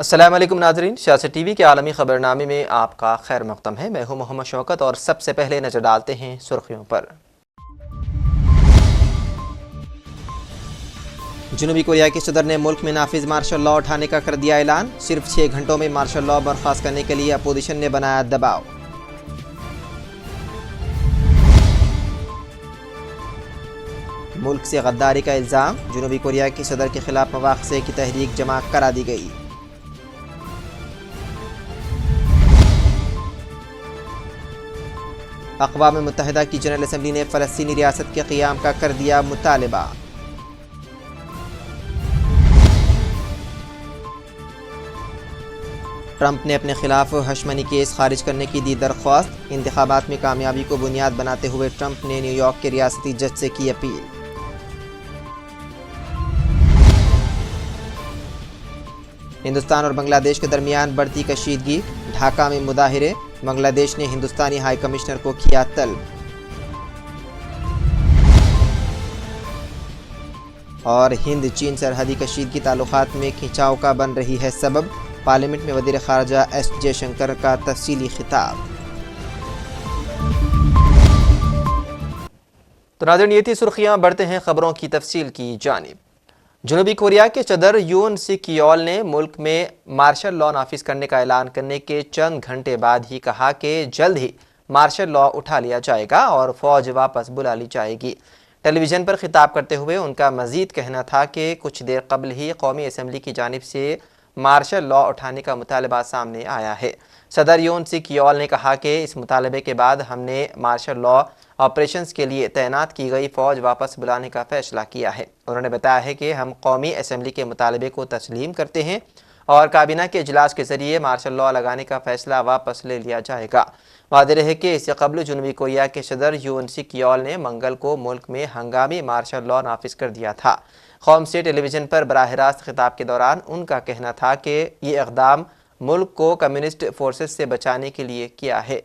السلام علیکم ناظرین، سیاست ٹی وی کے عالمی خبرنامے میں آپ کا خیر مقدم ہے۔ میں ہوں محمد شوکت اور سب سے پہلے نظر ڈالتے ہیں سرخیوں پر۔ جنوبی کوریا کے صدر نے ملک میں نافذ مارشل لاء اٹھانے کا کر دیا اعلان۔ صرف 6 گھنٹوں میں مارشل لاء برخاست کرنے کے لیے اپوزیشن نے بنایا دباؤ۔ ملک سے غداری کا الزام، جنوبی کوریا کے صدر کے خلاف مواخذے کی تحریک جمع کرا دی گئی۔ اقوام متحدہ کی جنرل اسمبلی نے فلسطینی ریاست کے قیام کا کر دیا مطالبہ۔ ٹرمپ نے اپنے خلاف ہش منی کیس خارج کرنے کی دی درخواست۔ انتخابات میں کامیابی کو بنیاد بناتے ہوئے ٹرمپ نے نیو یارک کے ریاستی جج سے کی اپیل۔ ہندوستان اور بنگلہ دیش کے درمیان بڑھتی کشیدگی، ڈھاکہ میں مظاہرے، بنگلہ دیش نے ہندوستانی ہائی کمشنر کو کیا طلب۔ اور ہند چین سرحدی کشیدگی تعلقات میں کھنچاؤ کا بن رہی ہے سبب، پارلیمنٹ میں وزیر خارجہ ایس جے شنکر کا تفصیلی خطاب۔ تو ناظرین، یہ تھی سرخیاں، بڑھتے ہیں خبروں کی تفصیل کی جانب۔ جنوبی کوریا کے صدر یون سک یول نے ملک میں مارشل لاء نافذ کرنے کا اعلان کرنے کے چند گھنٹے بعد ہی کہا کہ جلد ہی مارشل لاء اٹھا لیا جائے گا اور فوج واپس بلا لی جائے گی۔ ٹیلی ویژن پر خطاب کرتے ہوئے ان کا مزید کہنا تھا کہ کچھ دیر قبل ہی قومی اسمبلی کی جانب سے مارشل لاء اٹھانے کا مطالبہ سامنے آیا ہے۔ صدر یون سک یول نے کہا کہ اس مطالبے کے بعد ہم نے مارشل لاء آپریشنز کے لیے تعینات کی گئی فوج واپس بلانے کا فیصلہ کیا ہے۔ انہوں نے بتایا ہے کہ ہم قومی اسمبلی کے مطالبے کو تسلیم کرتے ہیں اور کابینہ کے اجلاس کے ذریعے مارشل لاء لگانے کا فیصلہ واپس لے لیا جائے گا۔ واضح ہے کہ اس سے قبل جنوبی کوریا کے صدر یون سک یول نے منگل کو ملک میں ہنگامی مارشل لاء نافذ کر دیا تھا۔ قوم سے ٹیلی ویژن پر براہ راست خطاب کے دوران ان کا کہنا تھا کہ یہ اقدام ملک کو کمیونسٹ فورسز سے بچانے کے لیے کیا ہے۔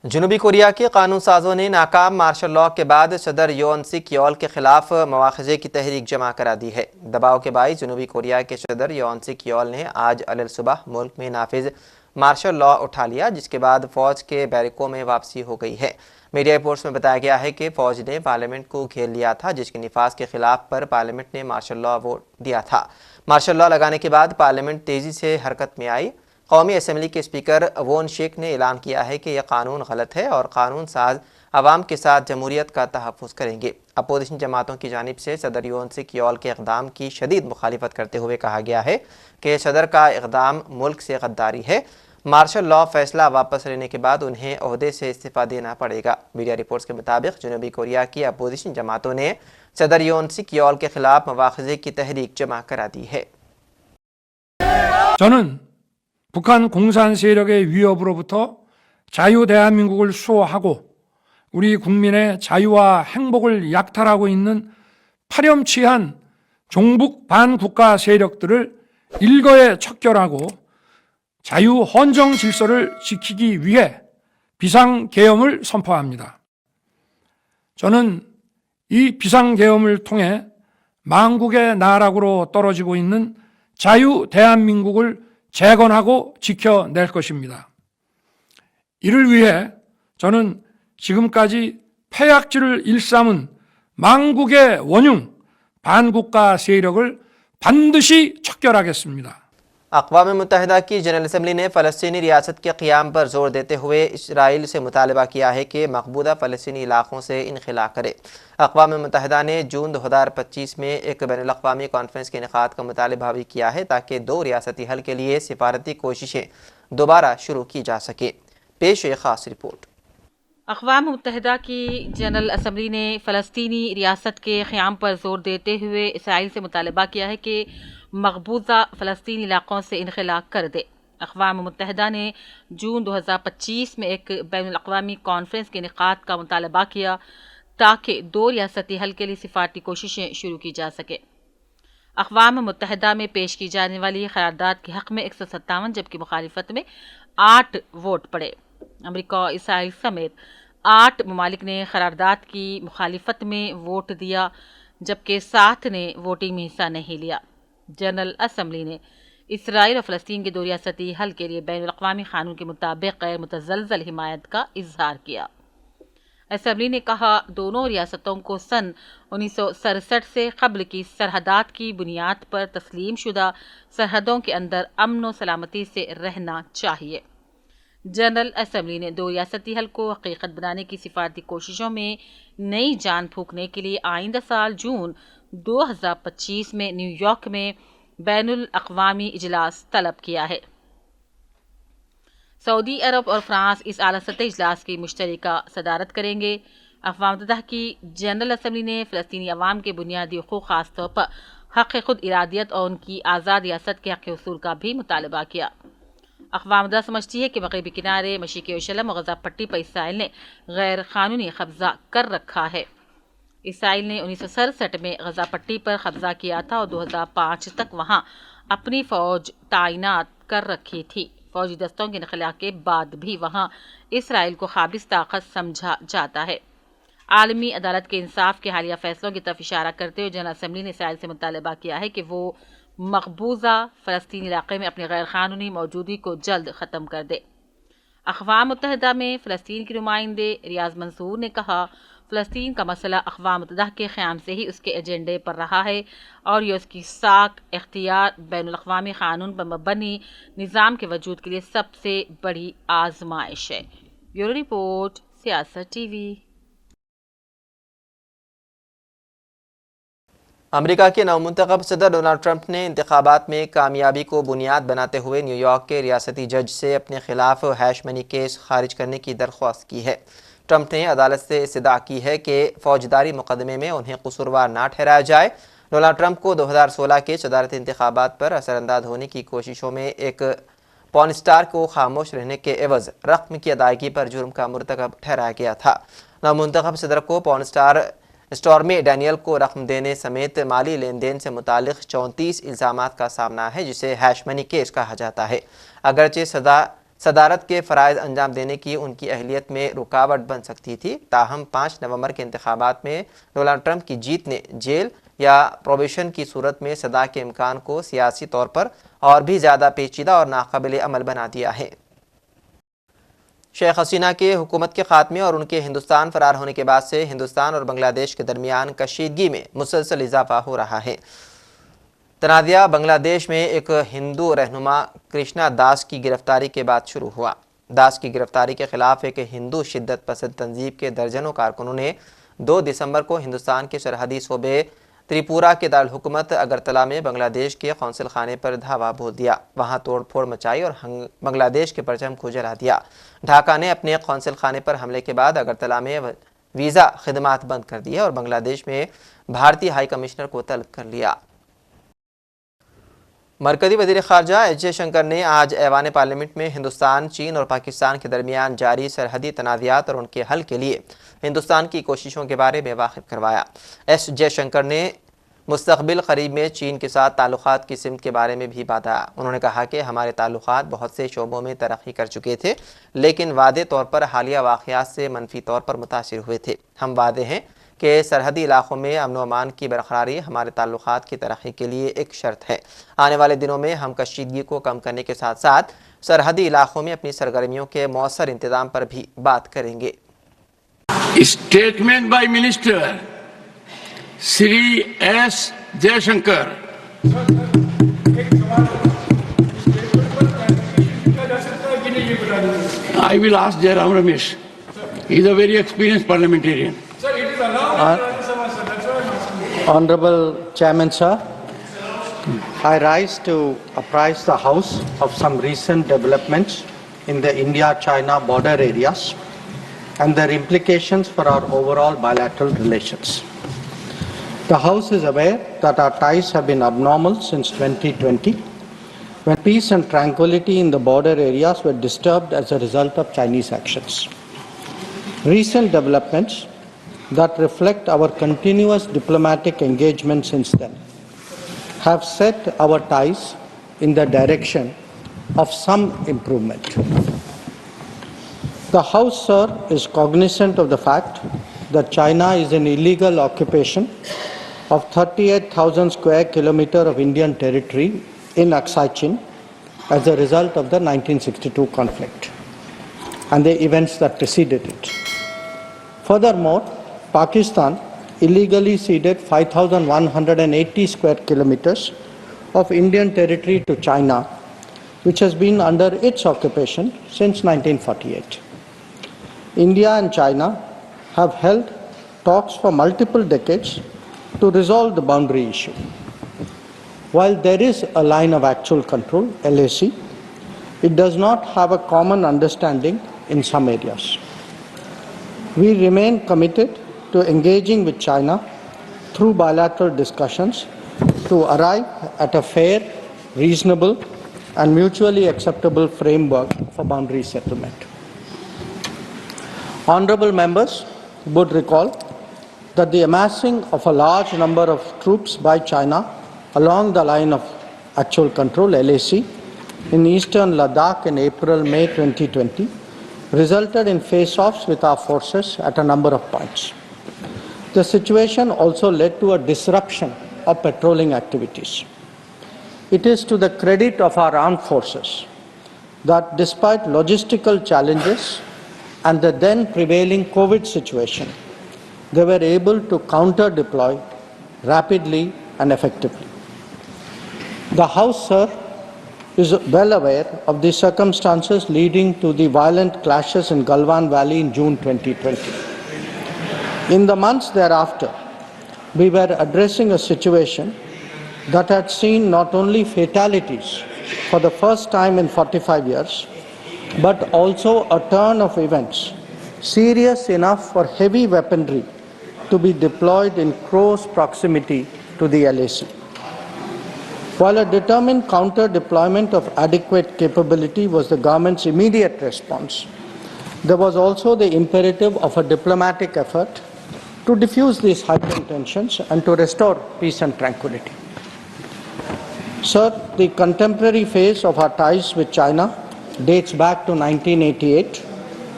جنوبی کوریا کے قانون سازوں نے ناکام مارشل لاء کے بعد صدر یون سک یول کے خلاف مواخذے کی تحریک جمع کرا دی ہے۔ دباؤ کے باعث جنوبی کوریا کے صدر یون سک یول نے آج علیہ صبح ملک میں نافذ مارشل لاء اٹھا لیا، جس کے بعد فوج کے بیرکوں میں واپسی ہو گئی ہے۔ میڈیا رپورٹس میں بتایا گیا ہے کہ فوج نے پارلیمنٹ کو گھیر لیا تھا، جس کے نفاذ کے خلاف پر پارلیمنٹ نے مارشل لاء ووٹ دیا تھا۔ مارشل لاء لگانے کے بعد پارلیمنٹ تیزی سے حرکت میں آئی۔ قومی اسمبلی کے اسپیکر وون شیک نے اعلان کیا ہے کہ یہ قانون غلط ہے اور قانون ساز عوام کے ساتھ جمہوریت کا تحفظ کریں گے۔ اپوزیشن جماعتوں کی جانب سے صدر یون سک یول کے اقدام کی شدید مخالفت کرتے ہوئے کہا گیا ہے کہ صدر کا اقدام ملک سے غداری ہے۔ مارشل لاء فیصلہ واپس لینے کے بعد انہیں عہدے سے استعفیٰ دینا پڑے گا۔ میڈیا رپورٹس کے مطابق جنوبی کوریا کی اپوزیشن جماعتوں نے صدر یون سک یول کے خلاف مواخذے کی تحریک جمع کرا دی ہے۔ 저는 북한 공산 세력의 위협으로부터 자유 대한민국을 수호하고 우리 국민의 자유와 행복을 약탈하고 있는 파렴치한 종북 반국가 세력들을 일거에 척결하고 자유 헌정 질서를 지키기 위해 비상계엄을 선포합니다. 저는 이 비상계엄을 통해 망국의 나락으로 떨어지고 있는 자유 대한민국을 재건하고 지켜낼 것입니다. 이를 위해 저는 지금까지 폐악질을 일삼은 망국의 원흉 반국가 세력을 반드시 척결하겠습니다. اقوام متحدہ کی جنرل اسمبلی نے فلسطینی ریاست کے قیام پر زور دیتے ہوئے اسرائیل سے مطالبہ کیا ہے کہ مقبوضہ فلسطینی علاقوں سے انخلا کرے۔ اقوام متحدہ نے جون 2025 میں ایک بین الاقوامی کانفرنس کے انعقاد کا مطالبہ بھی کیا ہے تاکہ 2 ریاستی حل کے لیے سفارتی کوششیں دوبارہ شروع کی جا سکیں۔ پیش ہے خاص رپورٹ۔ اقوام متحدہ کی جنرل اسمبلی نے فلسطینی ریاست کے قیام پر زور دیتے ہوئے اسرائیل سے مطالبہ کیا ہے کہ مقبوضہ فلسطینی علاقوں سے انخلا کر دے۔ اقوام متحدہ نے جون 2025 میں ایک بین الاقوامی کانفرنس کے انعقاد کا مطالبہ کیا تاکہ 2 ریاستی حل کے لیے سفارتی کوششیں شروع کی جا سکیں۔ اقوام متحدہ میں پیش کی جانے والی قرارداد کے حق میں 157 جبکہ مخالفت میں 8 ووٹ پڑے۔ امریکہ اور اسرائیل سمیت 8 ممالک نے قرارداد کی مخالفت میں ووٹ دیا جبکہ 7 نے ووٹنگ میں حصہ نہیں لیا۔ جنرل اسمبلی نے اسرائیل اور فلسطین کے دو ریاستی حل کے لیے بین الاقوامی قانون کے مطابق غیر متزلزل حمایت کا اظہار کیا۔ اسمبلی نے کہا دونوں ریاستوں کو سن 1967 سے قبل کی سرحدات کی بنیاد پر تسلیم شدہ سرحدوں کے اندر امن و سلامتی سے رہنا چاہیے۔ جنرل اسمبلی نے دو ریاستی حل کو حقیقت بنانے کی سفارتی کوششوں میں نئی جان پھونکنے کے لیے آئندہ سال جون 2025 میں نیو یارک میں بین الاقوامی اجلاس طلب کیا ہے۔ سعودی عرب اور فرانس اس اعلیٰ سطحی اجلاس کی مشترکہ صدارت کریں گے۔ اقوام متحدہ کی جنرل اسمبلی نے فلسطینی عوام کے بنیادی حقوق خاص طور پر حق خود ارادیت اور ان کی آزاد ریاست کے حق حصول کا بھی مطالبہ کیا۔ اقوام متحدہ سمجھتی ہے کہ مغربی کنارے، مشرق یروشلم اور غزہ پٹی پر اسرائیل نے غیر قانونی قبضہ کر رکھا ہے۔ اسرائیل نے 1967 میں غزہ پٹی پر قبضہ کیا تھا اور 2005 تک وہاں اپنی فوج تعینات کر رکھی تھی۔ فوجی دستوں کے انخلا کے بعد بھی وہاں اسرائیل کو قابض طاقت سمجھا جاتا ہے۔ عالمی عدالت کے انصاف کے حالیہ فیصلوں کی طرف اشارہ کرتے ہوئے جنرل اسمبلی نے اسرائیل سے مطالبہ کیا ہے کہ وہ مقبوضہ فلسطینی علاقے میں اپنی غیر قانونی موجودگی کو جلد ختم کر دے۔ اقوام متحدہ میں فلسطین کے نمائندے ریاض منصور نے کہا فلسطین کا مسئلہ اقوام متحدہ کے قیام سے ہی اس کے ایجنڈے پر رہا ہے اور یہ اس کی ساکھ اختیار بین الاقوامی قانون پر مبنی نظام کے وجود کے لیے سب سے بڑی آزمائش ہے۔ بیورو رپورٹ، سیاست ٹی وی۔ امریکہ کے نومنتخب صدر ڈونلڈ ٹرمپ نے انتخابات میں کامیابی کو بنیاد بناتے ہوئے نیو یارک کے ریاستی جج سے اپنے خلاف ہیش منی کیس خارج کرنے کی درخواست کی ہے۔ ٹرمپ نے عدالت سے استدعا کی ہے کہ فوجداری مقدمے میں انہیں قصوروار نہ ٹھہرایا جائے۔ ڈونلڈ ٹرمپ کو 2016 کے صدارتی انتخابات پر اثر انداز ہونے کی کوششوں میں ایک پورن اسٹار کو خاموش رہنے کے عوض رقم کی ادائیگی پر جرم کا مرتکب ٹھہرایا گیا تھا۔ نومنتخب صدر کو پورن اسٹار اسٹارمی ڈینیل کو رقم دینے سمیت مالی لین دین سے متعلق 34 الزامات کا سامنا ہے، جسے ہیش منی کیس کہا جاتا ہے۔ اگرچہ صدارت کے فرائض انجام دینے کی ان کی اہلیت میں رکاوٹ بن سکتی تھی، تاہم 5 نومبر کے انتخابات میں ڈونلڈ ٹرمپ کی جیت نے جیل یا پروبیشن کی صورت میں سزا کے امکان کو سیاسی طور پر اور بھی زیادہ پیچیدہ اور ناقابل عمل بنا دیا ہے۔ شیخ حسینہ کے حکومت کے خاتمے اور ان کے ہندوستان فرار ہونے کے بعد سے ہندوستان اور بنگلہ دیش کے درمیان کشیدگی میں مسلسل اضافہ ہو رہا ہے۔ تنازعہ بنگلہ دیش میں ایک ہندو رہنما کرشنا داس کی گرفتاری کے بعد شروع ہوا۔ داس کی گرفتاری کے خلاف ایک ہندو شدت پسند تنظیم کے درجنوں کارکنوں نے 2 دسمبر کو ہندوستان کے سرحدی صوبے تریپورہ کے دارالحکومت اگرتلہ میں بنگلہ دیش کے قونصل خانے پر دھاوا بول دیا، وہاں توڑ پھوڑ مچائی اور بنگلہ دیش کے پرچم کو جلا دیا۔ ڈھاکہ نے اپنے قونصل خانے پر حملے کے بعد اگرتلہ میں ویزا خدمات بند کر دی اور بنگلہ دیش میں بھارتی ہائی کمشنر کو طلب کر لیا۔ مرکزی وزیر خارجہ ایس جے شنکر نے آج ایوان پارلیمنٹ میں ہندوستان، چین اور پاکستان کے درمیان جاری سرحدی تنازعات اور ان کے حل کے لیے ہندوستان کی کوششوں کے بارے میں واقف کروایا۔ ایس جے شنکر نے مستقبل قریب میں چین کے ساتھ تعلقات کی سمت کے بارے میں بھی بتایا۔ انہوں نے کہا کہ ہمارے تعلقات بہت سے شعبوں میں ترقی کر چکے تھے، لیکن واضح طور پر حالیہ واقعات سے منفی طور پر متاثر ہوئے تھے۔ ہم واضح ہیں کہ سرحدی علاقوں میں امن و امان کی برقراری ہمارے تعلقات کی ترقی کے لیے ایک شرط ہے۔ آنے والے دنوں میں ہم کشیدگی کو کم کرنے کے ساتھ ساتھ سرحدی علاقوں میں اپنی سرگرمیوں کے مؤثر انتظام پر بھی بات کریں گے۔ Statement by Minister Shri S. Jaishankar. I will ask Jairam Ramesh. He is a very experienced parliamentarian. Honorable Chairman, sir, I rise to apprise the House of some recent developments in the India-China border areas and their implications for our overall bilateral relations. The House is aware that our ties have been abnormal since 2020, when peace and tranquility in the border areas were disturbed as a result of Chinese actions. Recent developments that reflect our continuous diplomatic engagement since then have set our ties in the direction of some improvement. The House, sir, is cognizant of the fact that China is in illegal occupation of 38,000 square kilometers of Indian territory in Aksai Chin as a result of the 1962 conflict and the events that preceded it. Furthermore, Pakistan illegally ceded 5,180 square kilometers of Indian territory to China, which has been under its occupation since 1948. India and China have held talks for multiple decades to resolve the boundary issue. While there is a line of actual control, LAC, it does not have a common understanding in some areas. We remain committed to engaging with China through bilateral discussions to arrive at a fair, reasonable, and mutually acceptable framework for boundary settlement. Honorable members would recall that the amassing of a large number of troops by China along the line of actual control, LAC, in eastern Ladakh in April-May 2020 resulted in face-offs with our forces at a number of points. The situation also led to a disruption of patrolling activities. It is to the credit of our armed forces that despite logistical challenges and the then prevailing COVID situation, they were able to counter-deploy rapidly and effectively. The House, sir, is well aware of the circumstances leading to the violent clashes in Galwan Valley in June 2020. In the months thereafter, we were addressing a situation that had seen not only fatalities for the first time in 45 years, but also a turn of events serious enough for heavy weaponry to be deployed in close proximity to the LAC. While a determined counter-deployment of adequate capability was the government's immediate response, there was also the imperative of a diplomatic effort to diffuse these heightened tensions and to restore peace and tranquility. Sir, the contemporary phase of our ties with China dates back to 1988,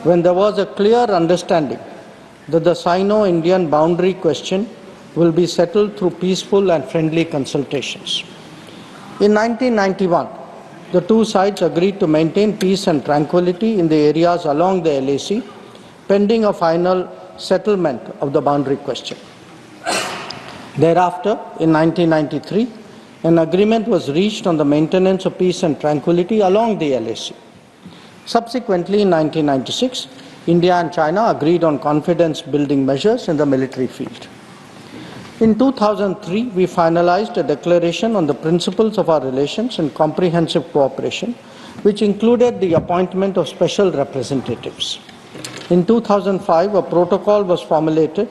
when there was a clear understanding that the Sino-Indian boundary question will be settled through peaceful and friendly consultations. In 1991, the two sides agreed to maintain peace and tranquility in the areas along the LAC, pending a final settlement of the boundary question. Thereafter, in 1993, an agreement was reached on the maintenance of peace and tranquility along the LAC. Subsequently, in 1996, India and China agreed on confidence-building measures in the military field. In 2003, we finalized a declaration on the principles of our relations and comprehensive cooperation, which included the appointment of special representatives. In 2005, a protocol was formulated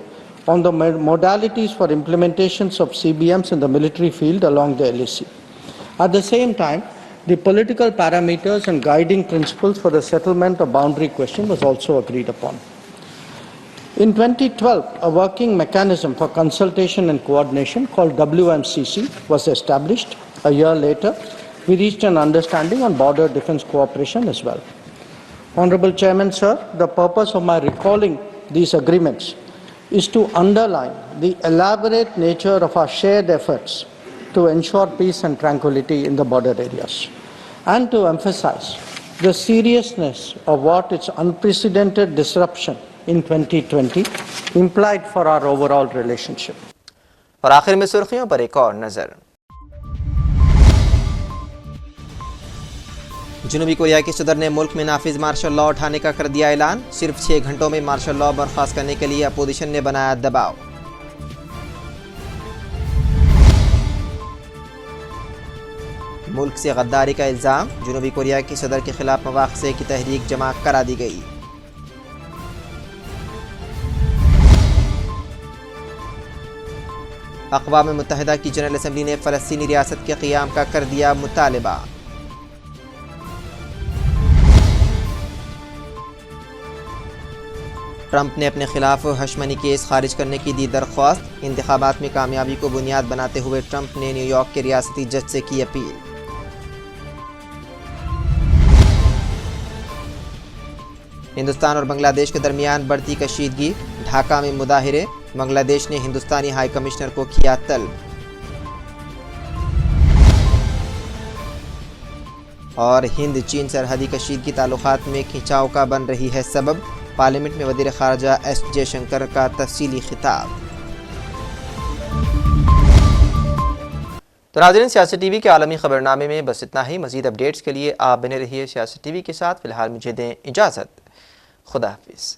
on the modalities for implementations of CBMs in the military field along the LAC. At the same time, the political parameters and guiding principles for the settlement of boundary question was also agreed upon. In 2012, a working mechanism for consultation and coordination called WMCC was established. A year later, we reached an understanding on border defense cooperation as well. Honorable Chairman, sir, the purpose of my recalling these agreements is to underline the elaborate nature of our shared efforts to ensure peace and tranquility in the border areas, and to emphasize the seriousness of what its unprecedented disruption in 2020 implied for our overall relationship. اور آخر میں سرخیوں پر ایک اور نظر. جنوبی Korea کے صدر نے ملک میں نافذ مارشل لا اٹھانے کا کر دیا اعلان. صرف 6 گھنٹوں میں مارشل لا برخاست کرنے کے لیے اپوزیشن نے بنایا دباؤ. ملک سے غداری کا الزام. جنوبی کوریا کے صدر کے خلاف مواخذے کی تحریک جمع کرا دی گئی. اقوام متحدہ کی جنرل اسمبلی نے فلسطینی ریاست کے قیام کا کر دیا مطالبہ. ٹرمپ نے اپنے خلاف ہشمنی کیس خارج کرنے کی دی درخواست. انتخابات میں کامیابی کو بنیاد بناتے ہوئے ٹرمپ نے نیو یارک کے ریاستی جج سے کی اپیل. ہندوستان اور بنگلہ دیش کے درمیان بڑھتی کشیدگی. ڈھاکہ میں مظاہرے. بنگلہ دیش نے ہندوستانی ہائی کمشنر کو کیا طلب۔ اور ہند چین سرحدی کشیدگی تعلقات میں کھنچاؤ کا بن رہی ہے سبب، پارلیمنٹ میں وزیر خارجہ ایس جے شنکر کا تفصیلی خطاب۔ تو ناظرین، سیاست ٹی وی کے عالمی خبرنامے میں بس اتنا ہی۔ مزید اپڈیٹس کے لیے آپ بنے رہیے سیاست ٹی وی کے ساتھ۔ فی الحال مجھے دیں اجازت، خدا حافظ۔